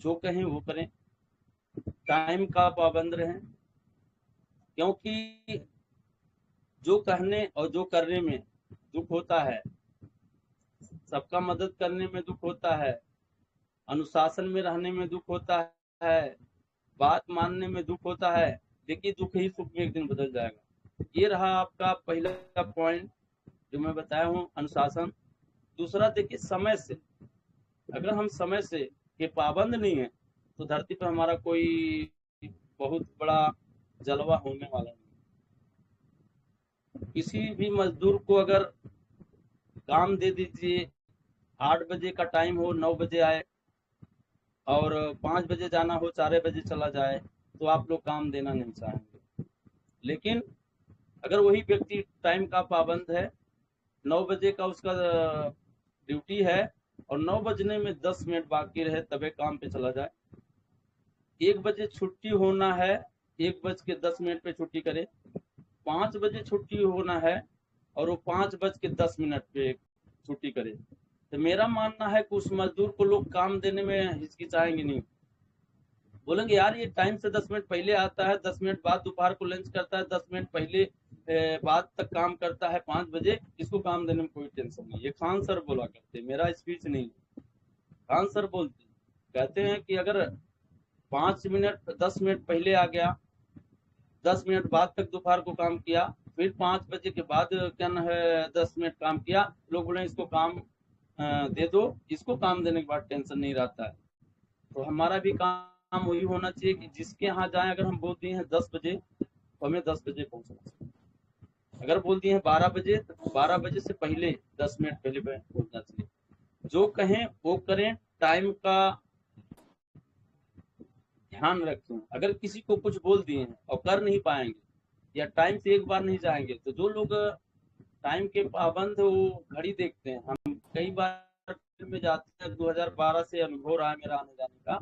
जो कहें वो करें, टाइम का पाबंद रहें, क्योंकि जो कहने और जो करने में दुख होता है, सबका मदद करने में दुख होता है, अनुशासन में रहने में दुख होता है, बात मानने में दुख होता है, देखिए दुख ही सुख में एक दिन बदल जाएगा। ये रहा आपका पहला पॉइंट जो मैं बताया हूँ, अनुशासन। दूसरा देखिए समय से, अगर हम समय से के पाबंद नहीं है तो धरती पर हमारा कोई बहुत बड़ा जलवा होने वाला नहीं। किसी भी मजदूर को अगर काम दे दीजिए, 8 बजे का टाइम हो 9 बजे आए, और 5 बजे जाना हो 4 बजे चला जाए, तो आप लोग काम देना नहीं चाहेंगे। लेकिन अगर वही व्यक्ति टाइम का पाबंद है, 9 बजे का उसका ड्यूटी है, और 9 बजने में 10 मिनट बाकी रहे तबे काम पे चला जाए, 1 बजे छुट्टी होना है, 1:10 पे छुट्टी करे, 5 बजे छुट्टी होना है और वो 5:10 पे छुट्टी करे, तो मेरा मानना है कि उस मजदूर को लोग काम देने में हिचकिचाएंगे नहीं। बोलेंगे यार ये टाइम से 10 मिनट पहले आता है, 10 मिनट बाद दोपहर को लंच करता है, 10 मिनट पहले बाद तक काम करता है, 5 बजे इसको काम देने में कोई टेंशन नहीं। ये खान सर बोला करते, मेरा स्पीच नहीं। खान सर बोलते कहते हैं कि अगर 5 मिनट 10 मिनट पहले आ गया, 10 मिनट बाद तक दोपहर को काम किया, फिर 5 बजे के बाद क्या न है 10 मिनट काम किया, लोग बोले इसको काम दे दो, इसको काम देने के बाद टेंशन नहीं रहता है। तो हमारा भी काम वही होना चाहिए कि जिसके यहाँ जाए, अगर हम बोल दिए हैं 10 बजे तो हमें 10 बजे पहुंचना चाहिए, अगर बोल दिए हैं 12 बजे तो 12 बजे से पहले 10 मिनट पहले पहुंचना चाहिए। जो कहें वो करें, टाइम का ध्यान रखें। अगर किसी को कुछ बोल दिए हैं और कर नहीं पाएंगे या टाइम से एक बार नहीं जाएंगे, तो जो लोग टाइम के पाबंद वो घड़ी देखते हैं। हम कई बार फील्ड में जाते हैं, 2012 से अनुभव रहा है मेरा आने जाने का।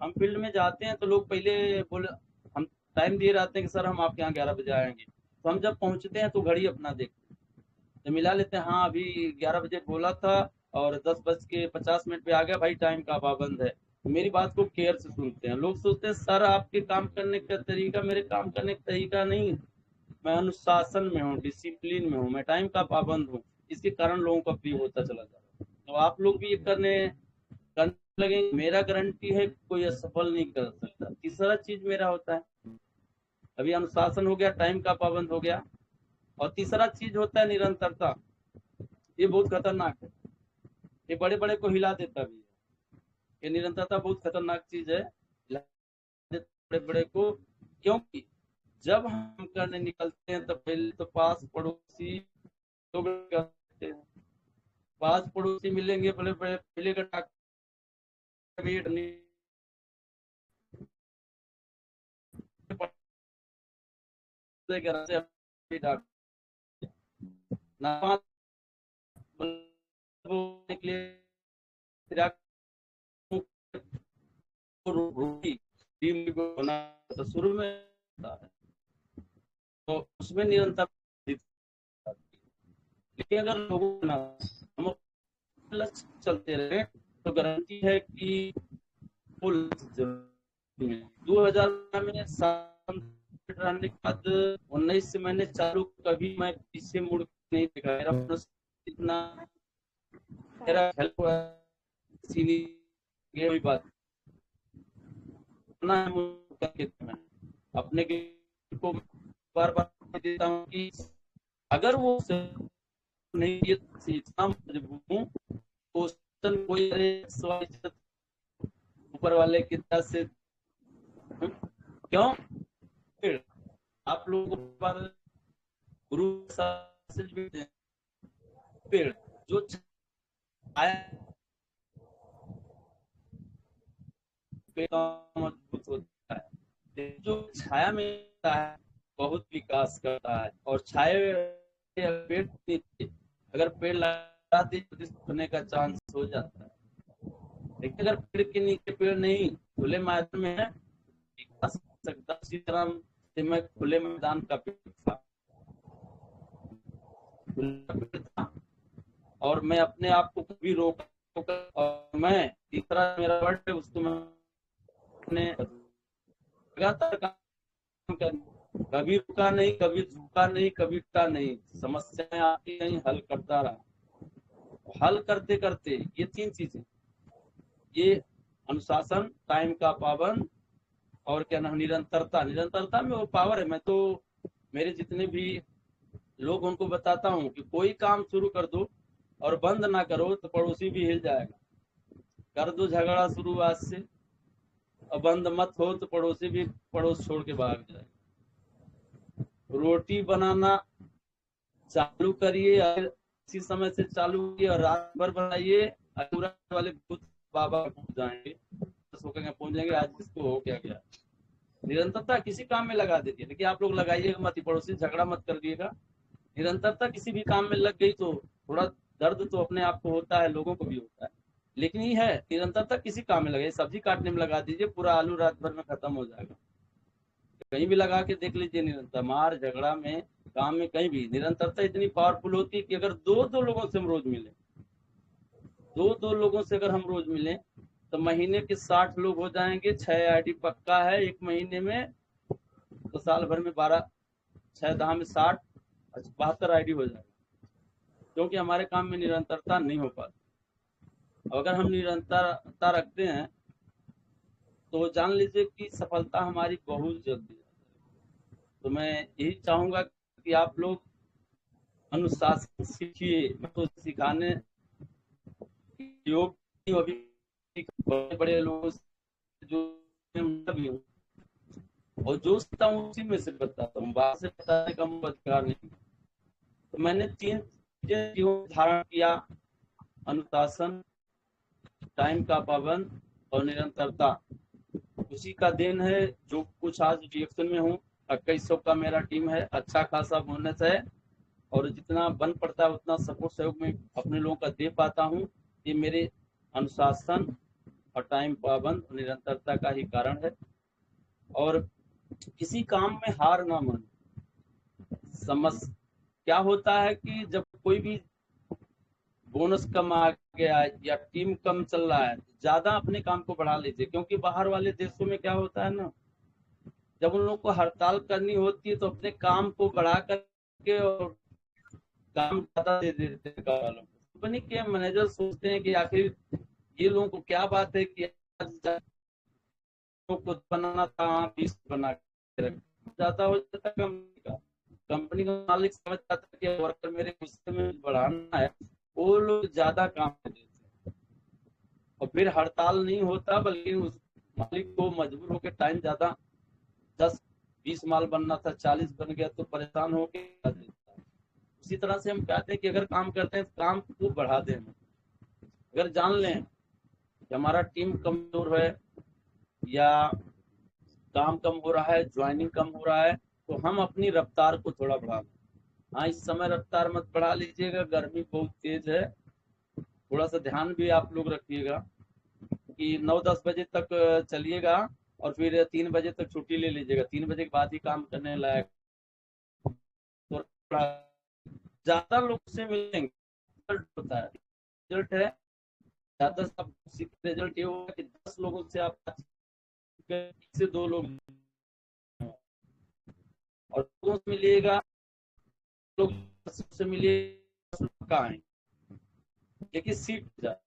हम फील्ड में जाते हैं तो लोग पहले बोले, हम टाइम दिए रहते हैं कि सर हम आपके यहाँ 11 बजे आएंगे, तो हम जब पहुंचते हैं तो घड़ी अपना देखते हैं, तो मिला लेते हैं, हाँ अभी 11 बजे बोला था और 10:50 पे आ गया, भाई टाइम का पाबंद है। मेरी बात को केयर से सुनते हैं। लोग सोचते हैं सर आपके काम करने का तरीका मेरे काम करने का तरीका नहीं, मैं अनुशासन में हूँ, डिसिप्लिन में हूँ, मैं टाइम का पाबंद हूँ, इसके कारण लोगों का प्रिय होता चला जा रहा है। तो आप लोग भी ये करने लगे, मेरा गारंटी है कोई असफल नहीं कर सकता। तीसरा चीज मेरा होता है, अभी अनुशासन हो गया, टाइम का पाबंद हो गया, और तीसरा चीज होता है निरंतरता। ये बहुत खतरनाक है, ये बड़े बड़े को हिला देता भी है। ये निरंतरता बहुत खतरनाक चीज है, हिला देता बड़े बड़े को। क्योंकि जब हम करने निकलते हैं तो पहले तो पास पड़ोसी लोग करते हैं, पास पड़ोसी मिलेंगे, बड़े बड़े पहले का वेट नहीं ना बोलने के लिए रोटी टीम को बना, तो शुरू में तो उसमें निरंतर, लेकिन अगर लोगों ना हम लक्ष्य चलते रहे तो गारंटी है कि वो लक्ष्य 2000 में रहने के बाद 19 से मैंने चालू, कभी मैं पीछे मुड़ नहीं देखा। मेरा इतना मेरा हेल्प हुआ, इसीलिए बात मैं अपने को बार बार देता हूँ कि अगर वो नहीं इतना मजबूत हूँ तो कोई ऊपर वाले की तरह से क्यों, फिर आप लोगों पर गुरु पेड़ जो छाया मजबूत होता है, जो छाया में होता है बहुत विकास करता है, और छाए पेड़ अगर पेड़ लगा दी तो होने का चांस हो जाता है। लेकिन अगर पेड़ के नीचे पेड़ नहीं, खुले मैदान में है, विकास सकता। इसी तरह से मैं खुले मैदान का पेड़ था, और मैं अपने आप को कभी रोका और मैं तीसरा मेरा वर्ड है उसको मैंने लगातार काम कर, कभी रुका नहीं, कभी झुका नहीं, कभी टूटा नहीं, समस्याएं आती नहीं, हल करता रहा। हल करते करते ये तीन चीजें, ये अनुशासन, टाइम का पाबंद, और क्या नाम, निरंतरता। निरंतरता में वो पावर है। मैं तो मेरे जितने भी लोग उनको बताता हूँ कि कोई काम शुरू कर दो और बंद ना करो तो पड़ोसी भी हिल जाएगा। कर दो झगड़ा शुरू आज से और बंद मत हो तो पड़ोसी भी पड़ोस छोड़ के भाग जाएगा। रोटी बनाना चालू करिए, अगर इसी समय से चालू किए और रात भर बनाइए, अधूरा वाले भूत बाबा पहुंच जाएंगे, पहुंच जाएंगे आज इसको हो क्या गया। निरंतरता किसी काम में लगा देती है, लेकिन आप लोग लगाइएगा मत, पड़ोसी झगड़ा मत कर दिएगा। निरंतरता किसी भी काम में लग गई तो थोड़ा दर्द तो अपने आप को होता है, लोगों को भी होता है, लेकिन ये है निरंतरता किसी काम में लगे। सब्जी काटने में लगा दीजिए, पूरा आलू रात भर में खत्म हो जाएगा। कहीं भी लगा के देख लीजिए, निरंतर मार झगड़ा में, काम में, कहीं भी निरंतरता इतनी पावरफुल होती है कि अगर दो दो लोगों से हम रोज मिले, दो दो लोगों से अगर हम रोज मिले तो महीने के 60 लोग हो जाएंगे। 6 आईडी पक्का है एक महीने में, तो साल भर में 12, 6 में 60, 72 आईडी हो जाएगा, क्योंकि हमारे काम में निरंतरता नहीं हो पाती। अगर हम निरंतरता रखते हैं तो जान लीजिए कि सफलता हमारी बहुत जल्दी। तो मैं यही चाहूंगा कि आप लोग अनुशासन सीखिए। मैं तो सिखाने योग अभी बड़े बड़े लोगों से जो भी हूँ और जो सीखता हूँ उसी में से बताता हूँ, बाहर से बताने का मुझे अधिकार नहीं। तो मैंने 3 चीजें धारण किया: अनुशासन, टाइम का पाबंद और निरंतरता। उसी का देन है जो कुछ आज रिएक्शन में हूँ। 2100 का मेरा टीम है, अच्छा खासा बोनस है, और जितना बन पड़ता है उतना सपोर्ट सहयोग में अपने लोगों का दे पाता हूँ। ये मेरे अनुशासन और टाइम पाबंद और निरंतरता का ही कारण है। और किसी काम में हार ना मान। समझ क्या होता है कि जब कोई भी बोनस कम आ गया या टीम कम चल रहा है, ज्यादा अपने काम को बढ़ा लीजिए, क्योंकि बाहर वाले देशों में क्या होता है ना, जब उन लोगों को हड़ताल करनी होती है तो अपने काम को बढ़ा करके और काम ज्यादा दे देते हैं वालों को। कंपनी के मैनेजर सोचते हैं कि आखिर ये लोगों को क्या बात है कि को बनाना था 20 बना के रख जाता हो जाता कंपनी का। कंपनी का मालिक समझ जाता है कि वर्कर मेरे गुस्से में बढ़ाना है, वो लोग ज्यादा काम दे देते हैं और फिर हड़ताल नहीं होता, बल्कि उस मालिक को मजबूर होकर टाइम ज्यादा, 10-20 माल बनना था 40 बन गया तो परेशान होकर देता है। उसी तरह से हम कहते हैं कि अगर काम करते हैं तो काम को बढ़ा दें। अगर जान लें कि हमारा टीम कमजोर है या काम कम हो रहा है, ज्वाइनिंग कम हो रहा है, तो हम अपनी रफ्तार को थोड़ा बढ़ा लें। हाँ, इस समय रफ्तार मत बढ़ा लीजिएगा, गर्मी बहुत तेज है। थोड़ा सा ध्यान भी आप लोग रखिएगा कि 9-10 बजे तक चलिएगा और फिर 3 बजे तक छुट्टी ले लीजिएगा। 3 बजे के बाद ही काम करने लायक। तो ज्यादा लोग से मिलेंगे, रिजल्ट होता है, रिजल्ट है ज्यादा। सब रिजल्ट ये होगा कि 10 लोगों से आप से 2 लोग और लोगों से मिलिएगा, लोग से मिलिएगा आएंगे, लेकिन सीख जाए।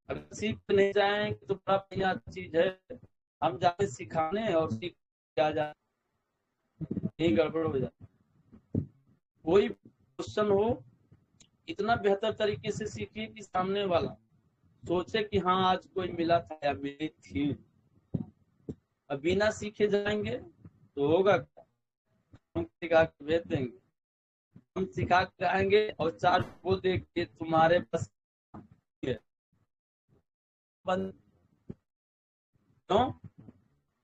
अगर सीख नहीं जाएंगे तो बड़ा बढ़िया चीज है, हम जाते सिखाने और सीख क्या जाए, यही गड़बड़ हो जाए। कोई क्वेश्चन हो, इतना बेहतर तरीके से सीखिए कि सामने वाला सोचे कि हाँ आज कोई मिला था या मिली थी। अब बिना सीखे जाएंगे तो होगा क्या? हम सिखा के भेज देंगे, हम सिखा के आएंगे और 4 बोल दे कि तुम्हारे पास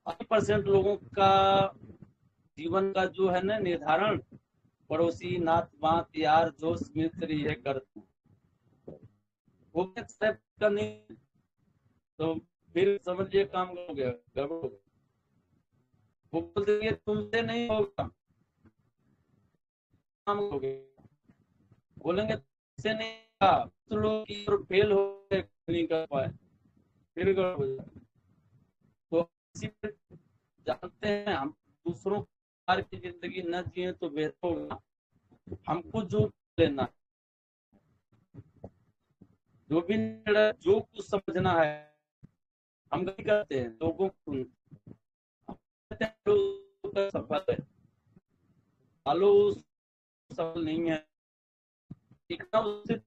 80% लोगों का जीवन का जो है ना निर्धारण, पड़ोसी, नात बात, यार दोस्त मित्र ये करते हैं। वो का नहीं तो फिर समझिए काम हो गया, गड़बड़ हो गया। वो बोलते तुमसे नहीं होगा, काम हो गया। बोलेंगे तुमसे नहीं होगा, तो लोग फेल हो गए, नहीं कर पाए, फिर गड़बड़ हो जाए। तो इसी पर जानते हैं हम दूसरों की जिंदगी न जिए तो बेहतर होगा। हमको जो लेना, जो भी जो कुछ समझना है हम नहीं करते हैं, लोगों को सफल है, आलो सफल नहीं है, जितना उससे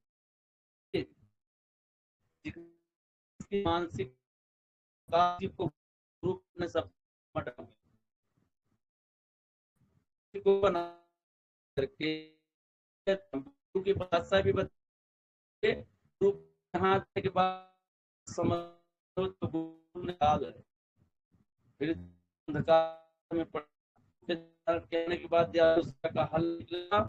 मानसिक को ग्रुप ने सब को बना करके की भाषा भी बच्चे ग्रुप यहाँ के बाद समझ तो निकाल है, फिर अंधकार में कहने के बाद या उसका हल निकला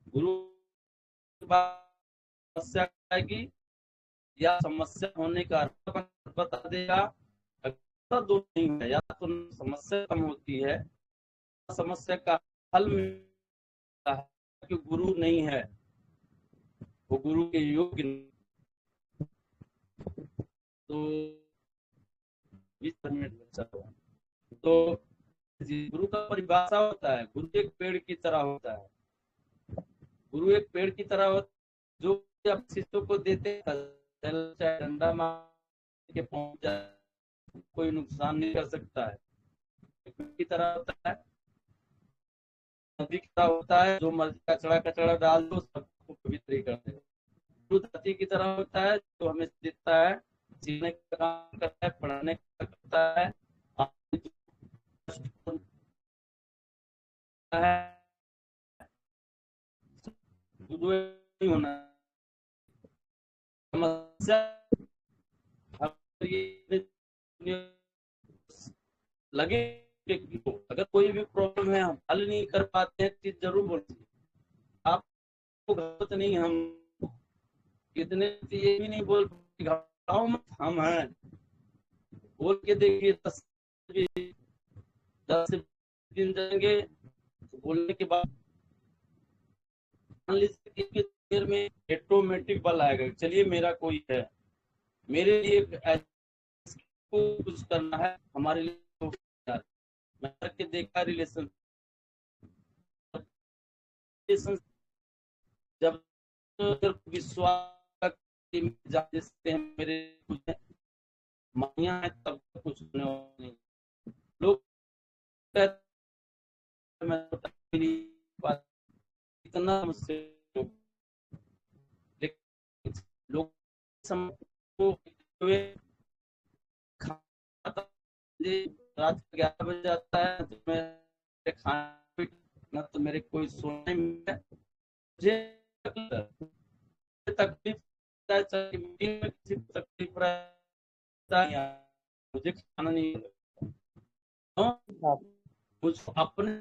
गुरु समस्या आएगी या समस्या होने का बता देगा। दो नहीं है, या तो समस्या कम होती है, समस्या का हल मिलता है कि गुरु नहीं है, वो गुरु के योग्य नहीं। तो 20 मिनट बचा हुआ। तो गुरु का परिभाषा होता है, गुरु एक पेड़ की तरह होता है। गुरु एक पेड़ की तरह होता है जो शिष्यों को देते डंडा मार के पहुंच जाए, कोई नुकसान नहीं कर सकता है। की तरह होता है, नदी की तरह होता है, जो मर्जी कचड़ा कचड़ा डाल दो सबको पवित्र कर दे। गुरु धरती की तरह होता है जो हमें देता है, सीखने का काम करता है, पढ़ाने का करता है, होना समस्या लगे। अगर कोई भी प्रॉब्लम है हम हल नहीं कर पाते हैं, चीज जरूर बोलती आपको गलत नहीं, हम इतने ये भी नहीं बोल घबराओ मत, हम हैं, बोल के देखिए 10 दिन जाएंगे तो बोलने के बाद मान लीजिए देर में ऑटोमेटिक बल आएगा, चलिए मेरा कोई है, मेरे लिए कुछ करना है, हमारे लिए मैं करके देखा रिलेशन जब विश्वास हैं मेरे कुछ मानिया है तब कुछ नहीं। लोग इतना मुझसे लोग रात 11 बजे जाता है तो मैं खाना ना तो मेरे कोई सोने में मुझे तकलीफ किसी तकलीफ रहता है, मुझे खाना नहीं कुछ अपने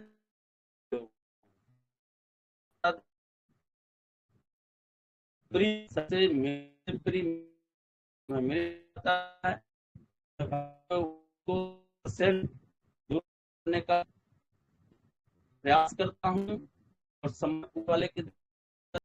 सबसे मेरे है करने का प्रयास करता हूँ और समाज वाले के